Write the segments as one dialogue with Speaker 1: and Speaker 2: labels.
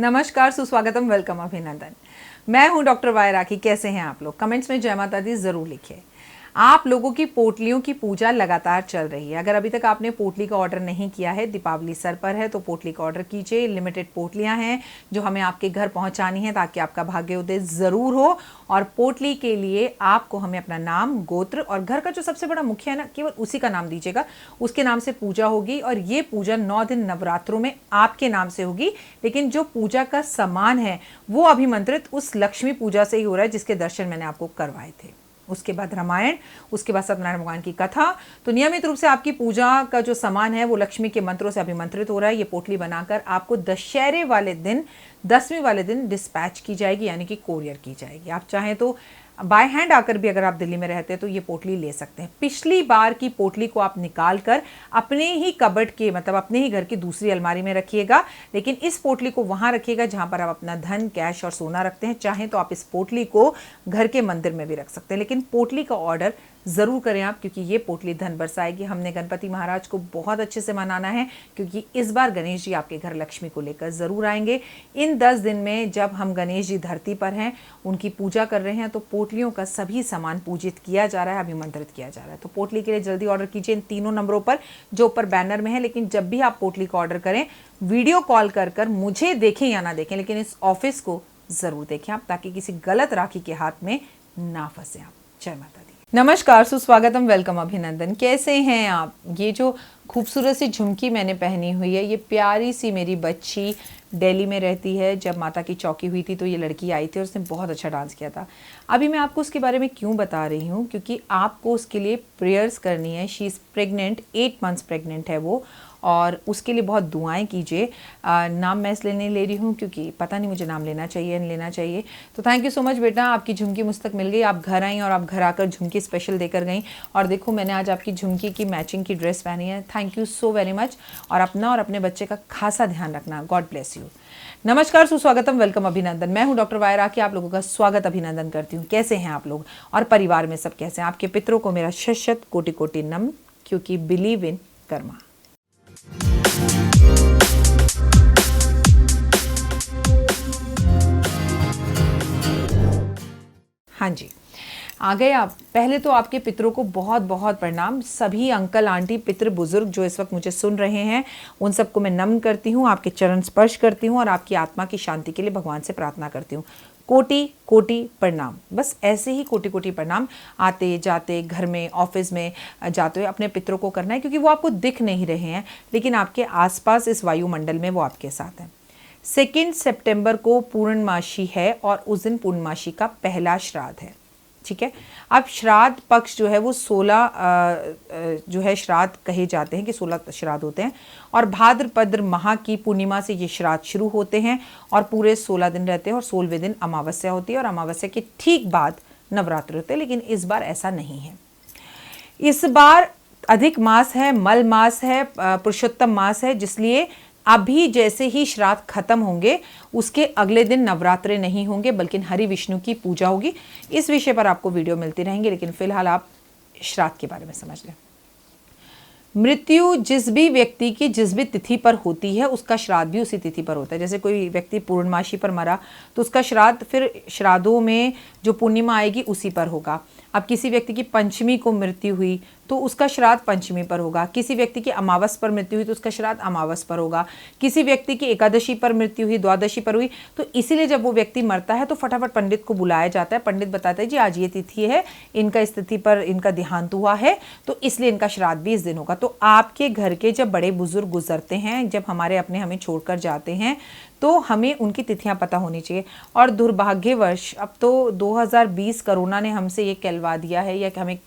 Speaker 1: नमस्कार, सुस्वागतम, वेलकम, अभिनंदन। मैं हूं डॉक्टर वाई राखी। कैसे हैं आप लोग? कमेंट्स में जय माता दी जरूर लिखिए। आप लोगों की पोटलियों की पूजा लगातार चल रही है। अगर अभी तक आपने पोटली का ऑर्डर नहीं किया है, दीपावली सर पर है, तो पोटली का ऑर्डर कीजिए। लिमिटेड पोटलियां हैं जो हमें आपके घर पहुंचानी है ताकि आपका भाग्योदय जरूर हो। और पोटली के लिए आपको हमें अपना नाम, गोत्र और घर का जो सबसे बड़ा मुखिया है ना, केवल उसी का नाम दीजिएगा। उसके नाम से पूजा होगी और ये पूजा 9 दिन नवरात्रों में आपके नाम से होगी। लेकिन जो पूजा का सामान है वो अभिमंत्रित उस लक्ष्मी पूजा से ही हो रहा है जिसके दर्शन मैंने आपको करवाए थे। उसके बाद रामायण, उसके बाद सत्यनारायण भगवान की कथा। तो नियमित रूप से आपकी पूजा का जो सामान है वो लक्ष्मी के मंत्रों से अभिमंत्रित हो रहा है। ये पोटली बनाकर आपको दशहरे वाले दिन, 10वीं वाले दिन डिस्पैच की जाएगी, यानी कि कोरियर की जाएगी। आप चाहें तो बाय हैंड आकर भी, अगर आप दिल्ली में रहते हैं तो ये पोटली ले सकते हैं। पिछली बार की पोटली को आप निकाल कर अपने ही कबर्ड के, मतलब अपने ही घर की दूसरी अलमारी में रखिएगा। लेकिन इस पोटली को वहां रखिएगा जहां पर आप अपना धन, कैश और सोना रखते हैं। चाहें तो आप इस पोटली को घर के मंदिर में भी रख सकते हैं, लेकिन पोटली का ऑर्डर ज़रूर करें आप, क्योंकि ये पोटली धन बरसाएगी। हमने गणपति महाराज को बहुत अच्छे से मनाना है, क्योंकि इस बार गणेश जी आपके घर लक्ष्मी को लेकर ज़रूर आएंगे। इन 10 दिन में जब हम गणेश जी धरती पर हैं, उनकी पूजा कर रहे हैं, तो पोटलियों का सभी सामान पूजित किया जा रहा है, अभिमंत्रित किया जा रहा है। तो पोटली के लिए जल्दी ऑर्डर कीजिए इन तीनों नंबरों पर जो ऊपर बैनर में है। लेकिन जब भी आप पोटली का ऑर्डर करें, वीडियो कॉल कर मुझे देखें या ना देखें, लेकिन इस ऑफिस को ज़रूर देखें आप, ताकि किसी गलत राखी के हाथ में ना फंसे आप। जय माता दी। नमस्कार, सुस्वागतम, वेलकम, अभिनंदन। कैसे हैं आप? ये जो खूबसूरत सी झुमकी मैंने पहनी हुई है, ये प्यारी सी मेरी बच्ची दिल्ली में रहती है। जब माता की चौकी हुई थी तो ये लड़की आई थी और उसने बहुत अच्छा डांस किया था। अभी मैं आपको उसके बारे में क्यों बता रही हूँ, क्योंकि आपको उसके लिए प्रेयर्स करनी है। She is pregnant, 8 months pregnant है वो, और उसके लिए बहुत दुआएं कीजिए। नाम मैं इसलिए नहीं ले रही हूँ क्योंकि पता नहीं मुझे नाम लेना चाहिए नहीं लेना चाहिए। तो थैंक यू सो मच बेटा, आपकी झुमकी मुझ तक मिल गई। आप घर आई और आप घर आकर झुमकी स्पेशल देकर गई। और देखो, मैंने आज आपकी झुमकी की मैचिंग की ड्रेस पहनी है। Thank you so very much. और अपना और अपने बच्चे का खासा ध्यान रखना। God bless you. नमस्कार, सुस्वागतम, वेलकम, अभिनंदन। मैं हूं डॉक्टर वाई राखी, आप लोगों का स्वागत, अभिनंदन करती हूं। कैसे हैं आप लोग और परिवार में सब कैसे हैं? आपके पितरों को मेरा शत शत कोटि कोटि नमन, क्योंकि बिलीव इन कर्मा। हाँ जी, आ गए आप। पहले तो आपके पितरों को बहुत बहुत प्रणाम। सभी अंकल, आंटी, पितृ, बुजुर्ग जो इस वक्त मुझे सुन रहे हैं, उन सबको मैं नमन करती हूँ, आपके चरण स्पर्श करती हूँ और आपकी आत्मा की शांति के लिए भगवान से प्रार्थना करती हूँ। कोटि कोटि प्रणाम। बस ऐसे ही कोटि कोटि प्रणाम आते जाते, घर में, ऑफिस में जाते हुए अपने पितरों को करना है, क्योंकि वो आपको दिख नहीं रहे हैं, लेकिन आपके आसपास इस वायुमंडल में वो आपके साथ हैं। 2 सितंबर को पूर्णमासी है और उस दिन पूर्णमासी का पहला श्राद्ध है। ठीक है। अब श्राद्ध पक्ष जो है वो 16 जो है श्राद्ध कहे जाते हैं कि 16 श्राद्ध होते हैं, और भाद्रपद माह की पूर्णिमा से ये श्राद्ध शुरू होते हैं और पूरे 16 दिन रहते हैं, और 16वें दिन अमावस्या होती है और अमावस्या के ठीक बाद नवरात्र होते हैं। लेकिन इस बार ऐसा नहीं है। इस बार अधिक मास है, मल मास है, पुरुषोत्तम मास है, जिसलिए अभी जैसे ही श्राद्ध खत्म होंगे उसके अगले दिन नवरात्रे नहीं होंगे, बल्कि हरि विष्णु की पूजा होगी। इस विषय पर आपको वीडियो मिलती रहेंगी, लेकिन फिलहाल आप श्राद्ध के बारे में समझ लें। मृत्यु जिस भी व्यक्ति की जिस भी तिथि पर होती है, उसका श्राद्ध भी उसी तिथि पर होता है। जैसे कोई व्यक्ति पूर्णमासी पर मरा तो उसका श्राद्ध फिर श्राद्धों में जो पूर्णिमा आएगी उसी पर होगा। अब किसी व्यक्ति की पंचमी को मृत्यु हुई तो उसका श्राद्ध पंचमी पर होगा। किसी व्यक्ति की अमावस पर मृत्यु हुई तो उसका श्राद्ध अमावस पर होगा। किसी व्यक्ति की एकादशी पर मृत्यु हुई, द्वादशी पर हुई, तो इसीलिए जब वो व्यक्ति मरता है तो फटाफट पंडित को बुलाया जाता है। पंडित बताता है जी आज ये तिथि है, इनका इस तिथि पर इनका देहांत हुआ है, तो इसलिए इनका श्राद्ध भी इस दिन होगा। तो आपके घर के जब बड़े बुजुर्ग गुजरते हैं, जब हमारे अपने हमें छोड़कर जाते हैं, तो हमें उनकी तिथियां पता होनी चाहिए। और दुर्भाग्यवश अब तो 2020 कोरोना ने हमसे ये कहलवा दिया है, या कि हमें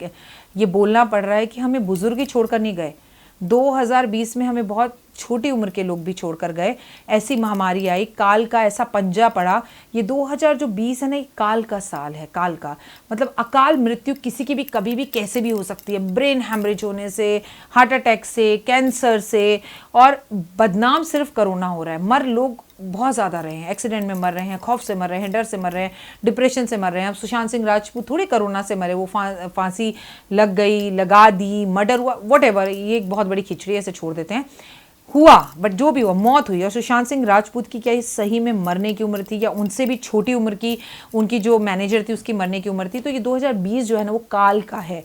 Speaker 1: ये बोलना पड़ रहा है कि हमें बुजुर्ग ही छोड़कर नहीं गए। 2020 में हमें बहुत छोटी उम्र के लोग भी छोड़कर गए। ऐसी महामारी आई, काल का ऐसा पंजा पड़ा। ये 2020 है ना, ये काल का साल है। काल का मतलब अकाल मृत्यु किसी की भी कभी भी कैसे भी हो सकती है। ब्रेन हैमरेज होने से, हार्ट अटैक से, कैंसर से, और बदनाम सिर्फ कोरोना हो रहा है। मर लोग बहुत ज़्यादा रहे हैं, एक्सीडेंट में मर रहे हैं, खौफ से मर रहे हैं, डर से मर रहे हैं, डिप्रेशन से मर रहे हैं। अब सुशांत सिंह राजपूत थोड़ी कोरोना से मरे, वो फांसी लग गई, लगा दी, मर्डर हुआ, व्हाटएवर, ये एक बहुत बड़ी खिचड़ी ऐसे छोड़ देते हैं। हुआ, बट जो भी हुआ मौत हुई। और सुशांत सिंह राजपूत की क्या ये सही में मरने की उम्र थी, या उनसे भी छोटी उम्र की उनकी जो मैनेजर थी उसकी मरने की उम्र थी? तो ये 2020 जो है ना वो काल का है।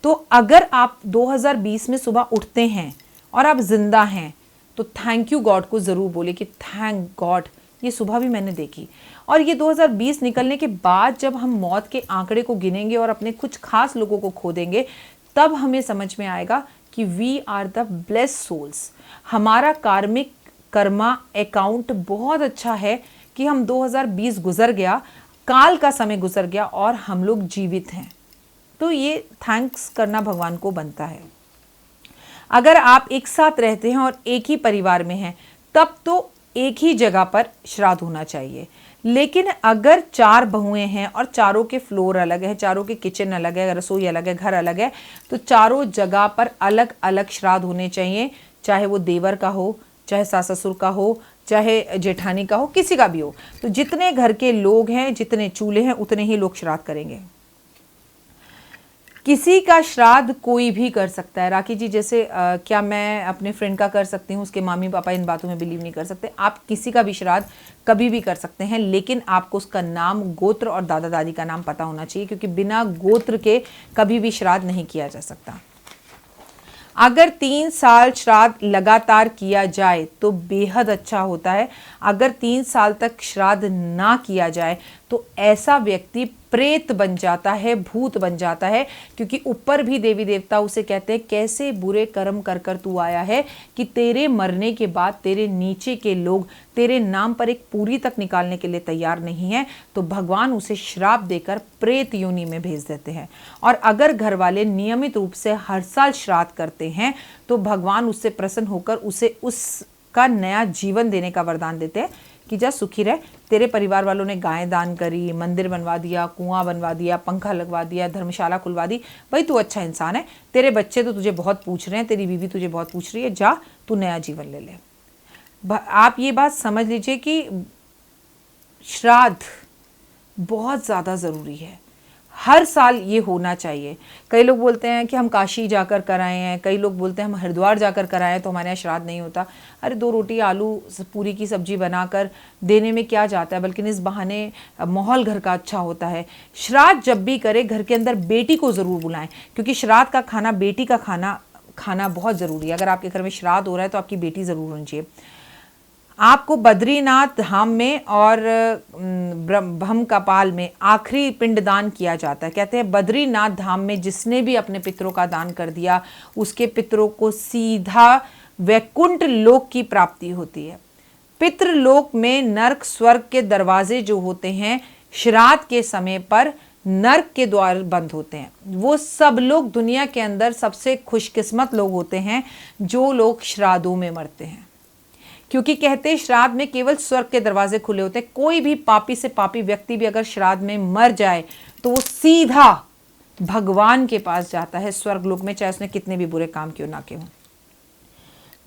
Speaker 1: तो अगर आप 2020 में सुबह उठते हैं और आप जिंदा हैं तो थैंक यू गॉड को ज़रूर बोले कि थैंक गॉड ये सुबह भी मैंने देखी। और ये 2020 निकलने के बाद जब हम मौत के आंकड़े को गिनेंगे और अपने कुछ खास लोगों को खो देंगे, तब हमें समझ में आएगा कि we are the blessed souls. हमारा कार्मिक कर्मा अकाउंट बहुत अच्छा है कि हम 2020 गुजर गया, काल का समय गुजर गया और हम लोग जीवित हैं। तो ये थैंक्स करना भगवान को बनता है। अगर आप एक साथ रहते हैं और एक ही परिवार में हैं तब तो एक ही जगह पर श्राद्ध होना चाहिए। लेकिन अगर 4 बहुएं हैं और चारों के फ्लोर अलग है, चारों के किचन अलग है, रसोई अलग है, घर अलग है, तो चारों जगह पर अलग अलग श्राद्ध होने चाहिए। चाहे वो देवर का हो, चाहे सास ससुर का हो, चाहे जेठानी का हो, किसी का भी हो। तो जितने घर के लोग हैं, जितने चूल्हे हैं, उतने ही लोग श्राद्ध करेंगे। किसी का श्राद्ध कोई भी कर सकता है। राखी जी जैसे क्या मैं अपने फ्रेंड का कर सकती हूँ, उसके मामी पापा इन बातों में बिलीव नहीं कर सकते। आप किसी का भी श्राद्ध कभी भी कर सकते हैं, लेकिन आपको उसका नाम, गोत्र और दादा दादी का नाम पता होना चाहिए, क्योंकि बिना गोत्र के कभी भी श्राद्ध नहीं किया जा सकता। अगर 3 साल श्राद्ध लगातार किया जाए तो बेहद अच्छा होता है। अगर 3 साल तक श्राद्ध ना किया जाए तो ऐसा व्यक्ति प्रेत बन जाता है, भूत बन जाता है, क्योंकि ऊपर भी देवी देवता उसे कहते हैं कैसे बुरे कर्म कर कर तू आया है कि तेरे मरने के बाद तेरे नीचे के लोग तेरे नाम पर एक पूरी तक निकालने के लिए तैयार नहीं है, तो भगवान उसे श्राप देकर प्रेत योनि में भेज देते हैं। और अगर घर वाले नियमित रूप से हर साल श्राद्ध करते हैं तो भगवान उससे प्रसन्न होकर उसे उसका नया जीवन देने का वरदान देते हैं कि जा सुखी रह। तेरे परिवार वालों ने गाय दान करी, मंदिर बनवा दिया, कुआं बनवा दिया, पंखा लगवा दिया, धर्मशाला खुलवा दी, भाई तू अच्छा इंसान है। तेरे बच्चे तो तुझे बहुत पूछ रहे हैं, तेरी बीवी तुझे बहुत पूछ रही है, जा तू नया जीवन ले ले। आप ये बात समझ लीजिए कि श्राद्ध बहुत ज़्यादा ज़रूरी है, हर साल ये होना चाहिए। कई लोग बोलते हैं कि हम काशी जाकर कराए हैं, कई लोग बोलते हैं हम हरिद्वार जाकर कराए हैं तो हमारे यहाँ श्राद्ध नहीं होता। अरे 2 रोटी आलू पूरी की सब्जी बनाकर देने में क्या जाता है, बल्कि इस बहाने माहौल घर का अच्छा होता है। श्राद्ध जब भी करे घर के अंदर बेटी को ज़रूर बुलाएं, क्योंकि श्राद्ध का खाना, बेटी का खाना बहुत ज़रूरी है। अगर आपके घर में श्राद्ध हो रहा है तो आपकी बेटी ज़रूर होनी चाहिए। आपको बद्रीनाथ धाम में और ब्रह्मकपाल में आखिरी पिंडदान किया जाता है। कहते हैं बद्रीनाथ धाम में जिसने भी अपने पितरों का दान कर दिया उसके पितरों को सीधा वैकुंठ लोक की प्राप्ति होती है। पितृलोक में नरक स्वर्ग के दरवाजे जो होते हैं, श्राद्ध के समय पर नरक के द्वार बंद होते हैं। वो सब लोग दुनिया के अंदर सबसे खुशकिस्मत लोग होते हैं जो लोग श्राद्धों में मरते हैं, क्योंकि कहते हैं श्राद्ध में केवल स्वर्ग के दरवाजे खुले होते हैं। कोई भी पापी से पापी व्यक्ति भी अगर श्राद्ध में मर जाए तो वो सीधा भगवान के पास जाता है स्वर्ग लोक में, चाहे उसने कितने भी बुरे काम क्यों ना किए हों।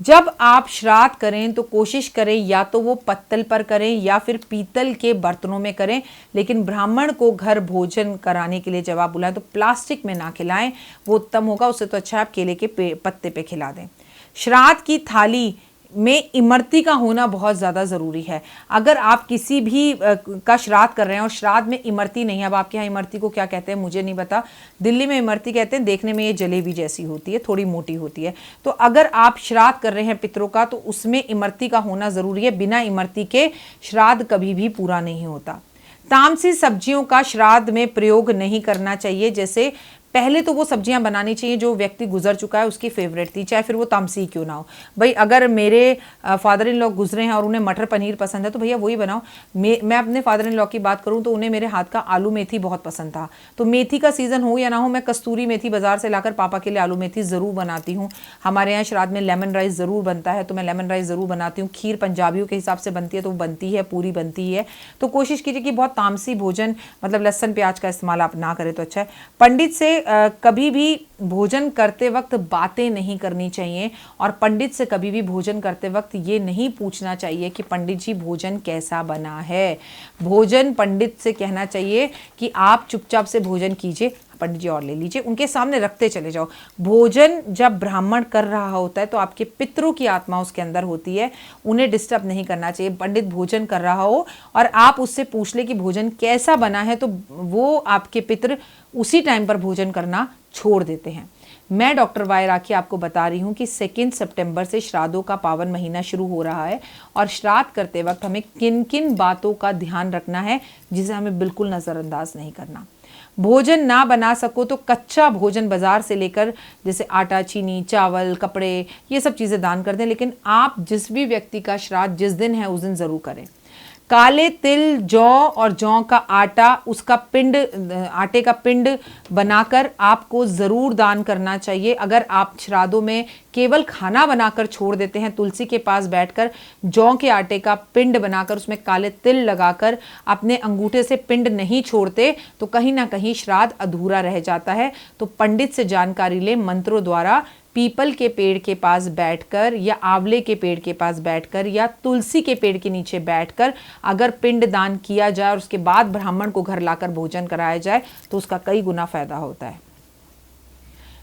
Speaker 1: जब आप श्राद्ध करें तो कोशिश करें या तो वो पत्तल पर करें या फिर पीतल के बर्तनों में करें, लेकिन ब्राह्मण को घर भोजन कराने के लिए जब आप बुलाएं तो प्लास्टिक में ना खिलाएं, वो उत्तम होगा। उससे तो अच्छा आप केले के पत्ते पे खिला दें। श्राद्ध की थाली में इमरती का होना बहुत ज़्यादा ज़रूरी है। अगर आप किसी भी का श्राद्ध कर रहे हैं और श्राद्ध में इमरती नहीं है, अब आपके यहाँ इमरती को क्या कहते हैं मुझे नहीं पता, दिल्ली में इमरती कहते हैं, देखने में ये जलेबी जैसी होती है, थोड़ी मोटी होती है। तो अगर आप श्राद्ध कर रहे हैं पितरों का तो उसमें इमरती का होना ज़रूरी है। बिना इमरती के श्राद्ध कभी भी पूरा नहीं होता। तामसी सब्जियों का श्राद्ध में प्रयोग नहीं करना चाहिए। जैसे पहले तो वो सब्जियां बनानी चाहिए जो व्यक्ति गुजर चुका है उसकी फेवरेट थी, चाहे फिर वो तामसी क्यों ना हो। भाई अगर मेरे फादर इन लॉ गुजरे हैं और उन्हें मटर पनीर पसंद है तो भैया वही बनाओ। मैं अपने फादर इन लॉ की बात करूं तो उन्हें मेरे हाथ का आलू मेथी बहुत पसंद था, तो मेथी का सीजन हो या ना हो मैं कस्तूरी मेथी बाजार से लाकर पापा के लिए आलू मेथी ज़रूर बनाती हूँ। हमारे यहाँ श्राद्ध में लेमन राइस ज़रूर बनता है तो मैं लेमन राइस ज़रूर बनाती हूँ। खीर पंजाबियों के हिसाब से बनती है तो वो बनती है, पूरी बनती है। तो कोशिश कीजिए कि बहुत तामसी भोजन, मतलब लहसुन प्याज का इस्तेमाल आप ना करें तो अच्छा है। पंडित से कभी भी भोजन करते वक्त बातें नहीं करनी चाहिए, और पंडित से कभी भी भोजन करते वक्त ये नहीं पूछना चाहिए कि पंडित जी भोजन कैसा बना है। भोजन पंडित से कहना चाहिए कि आप चुपचाप से भोजन कीजिए, पंडित जी और ले लीजिए, उनके सामने रखते चले जाओ। भोजन जब ब्राह्मण कर रहा होता है तो आपके पितरों की आत्मा उसके अंदर होती है, उन्हें डिस्टर्ब नहीं करना चाहिए। पंडित भोजन कर रहा हो और आप उससे पूछ ले कि भोजन कैसा बना है, तो वो आपके पितर उसी टाइम पर भोजन करना छोड़ देते हैं। मैं डॉक्टर वाई राखी आपको बता रही हूँ कि 2 सितंबर से श्राद्धों का पावन महीना शुरू हो रहा है और श्राद्ध करते वक्त हमें किन किन बातों का ध्यान रखना है जिसे हमें बिल्कुल नज़रअंदाज नहीं करना। भोजन ना बना सको तो कच्चा भोजन बाजार से लेकर, जैसे आटा, चीनी, चावल, कपड़े, ये सब चीज़ें दान कर दें, लेकिन आप जिस भी व्यक्ति का श्राद्ध जिस दिन है उस दिन ज़रूर करें। काले तिल, जौ और जौ का आटा, उसका पिंड, आटे का पिंड बनाकर आपको ज़रूर दान करना चाहिए। अगर आप श्राद्धों में केवल खाना बनाकर छोड़ देते हैं, तुलसी के पास बैठकर जौ के आटे का पिंड बनाकर उसमें काले तिल लगाकर अपने अंगूठे से पिंड नहीं छोड़ते, तो कहीं ना कहीं श्राद्ध अधूरा रह जाता है। तो पंडित से जानकारी लें, मंत्रों द्वारा पीपल के पेड़ के पास बैठकर या आंवले के पेड़ के पास बैठकर या तुलसी के पेड़ के नीचे बैठकर अगर पिंड दान किया जाए और उसके बाद ब्राह्मण को घर लाकर भोजन कराया जाए तो उसका कई गुना फायदा होता है।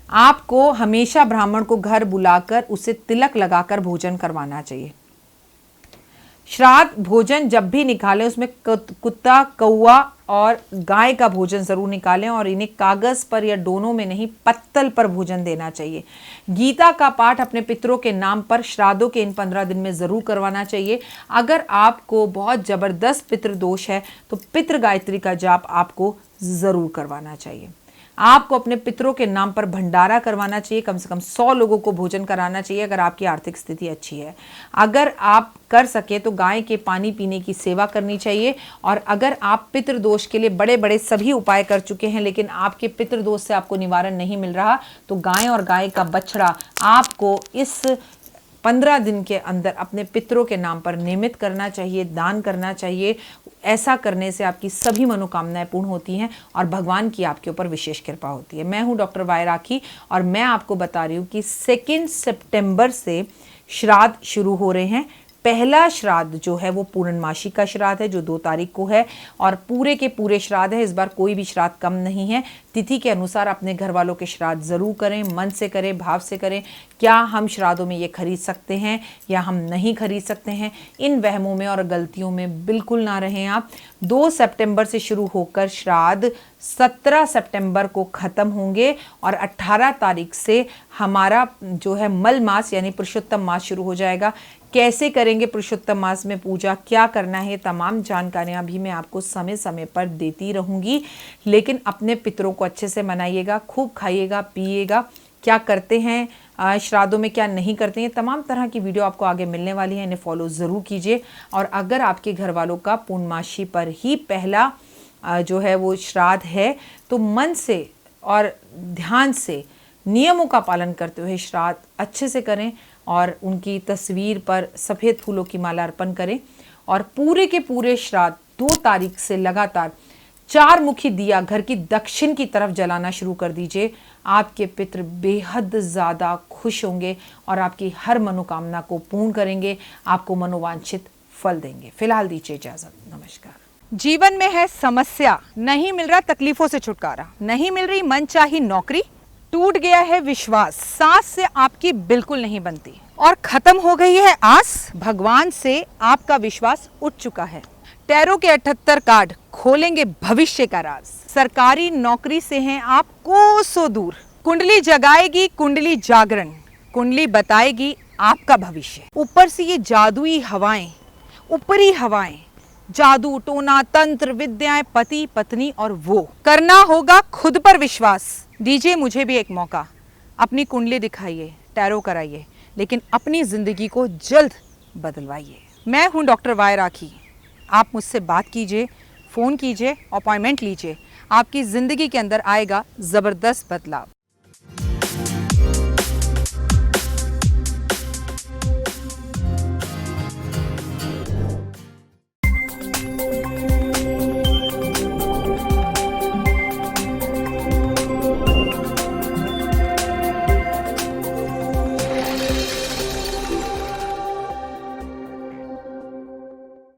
Speaker 1: आपको हमेशा ब्राह्मण को घर बुलाकर उसे तिलक लगाकर भोजन करवाना चाहिए। श्राद्ध भोजन जब भी निकालें उसमें कुत्ता, कौवा और गाय का भोजन ज़रूर निकालें और इन्हें कागज़ पर या डोनों में नहीं, पत्तल पर भोजन देना चाहिए। गीता का पाठ अपने पितरों के नाम पर श्राद्धों के इन 15 दिन में ज़रूर करवाना चाहिए। अगर आपको बहुत ज़बरदस्त पितृदोष है तो पितृ गायत्री का जाप आपको ज़रूर करवाना चाहिए। आपको अपने पितरों के नाम पर भंडारा करवाना चाहिए, कम से कम 100 लोगों को भोजन कराना चाहिए अगर आपकी आर्थिक स्थिति अच्छी है। अगर आप कर सके तो गाय के पानी पीने की सेवा करनी चाहिए। और अगर आप पितृदोष के लिए बड़े बड़े सभी उपाय कर चुके हैं लेकिन आपके पितृदोष से आपको निवारण नहीं मिल रहा, तो गाय और गाय का बछड़ा आपको इस 15 दिन के अंदर अपने पितरों के नाम पर नियमित करना चाहिए, दान करना चाहिए। ऐसा करने से आपकी सभी मनोकामनाएं पूर्ण होती हैं और भगवान की आपके ऊपर विशेष कृपा होती है। मैं हूं डॉक्टर वाई राखी और मैं आपको बता रही हूं कि 2 सितंबर से श्राद्ध शुरू हो रहे हैं। पहला श्राद्ध जो है वो पूर्णमासी का श्राद्ध है जो 2 तारीख को है और पूरे के पूरे श्राद्ध है। इस बार कोई भी श्राद्ध कम नहीं है। तिथि के अनुसार अपने घर वालों के श्राद्ध ज़रूर करें, मन से करें, भाव से करें। क्या हम श्राद्धों में ये खरीद सकते हैं या हम नहीं खरीद सकते हैं, इन वहमों में और गलतियों में बिल्कुल ना रहें आप। 2 सितंबर से शुरू होकर श्राद्ध 17 सितंबर को ख़त्म होंगे और 18 तारीख से हमारा जो है मल मास यानी पुरुषोत्तम मास शुरू हो जाएगा। कैसे करेंगे पुरुषोत्तम मास में पूजा, क्या करना है, तमाम जानकारियाँ भी मैं आपको समय समय पर देती रहूँगी। लेकिन अपने पितरों को अच्छे से मनाइएगा, खूब खाइएगा, पिएगा। क्या करते हैं श्राद्धों में, क्या नहीं करते हैं, तमाम तरह की वीडियो आपको आगे मिलने वाली है, इन्हें फॉलो ज़रूर कीजिए। और अगर आपके घर वालों का पूर्णमासी पर ही पहला जो है वो श्राद्ध है तो मन से और ध्यान से नियमों का पालन करते हुए श्राद्ध अच्छे से करें और उनकी तस्वीर पर सफ़ेद फूलों की माला अर्पण करें। और पूरे के पूरे श्राद्ध 2 तारीख से लगातार 4 मुखी दिया घर की दक्षिण की तरफ जलाना शुरू कर दीजिए। आपके पितृ बेहद ज़्यादा खुश होंगे और आपकी हर मनोकामना को पूर्ण करेंगे, आपको मनोवांछित फल देंगे। फिलहाल दीजिए इजाज़त, नमस्कार।
Speaker 2: जीवन में है समस्या, नहीं मिल रहा तकलीफों से छुटकारा, नहीं मिल रही मनचाही नौकरी, टूट गया है विश्वास, सांस से आपकी बिल्कुल नहीं बनती और खत्म हो गई है आस, भगवान से आपका विश्वास उठ चुका है। टैरो के 78 कार्ड खोलेंगे भविष्य का राज। सरकारी नौकरी से हैं आप कोसों दूर, कुंडली जगाएगी कुंडली जागरण, कुंडली बताएगी आपका भविष्य। ऊपर से ये जादुई हवाएं, ऊपरी हवाएं, जादू टोना तंत्र विद्याएं, पति पत्नी और वो, करना होगा खुद पर विश्वास। दीजिए मुझे भी एक मौका, अपनी कुंडली दिखाइए, टैरो कराइए, लेकिन अपनी जिंदगी को जल्द बदलवाइए। मैं हूं डॉक्टर वाई राखी। आप मुझसे बात कीजिए, फ़ोन कीजिए, अपॉइंटमेंट लीजिए, आपकी ज़िंदगी के अंदर आएगा ज़बरदस्त बदलाव।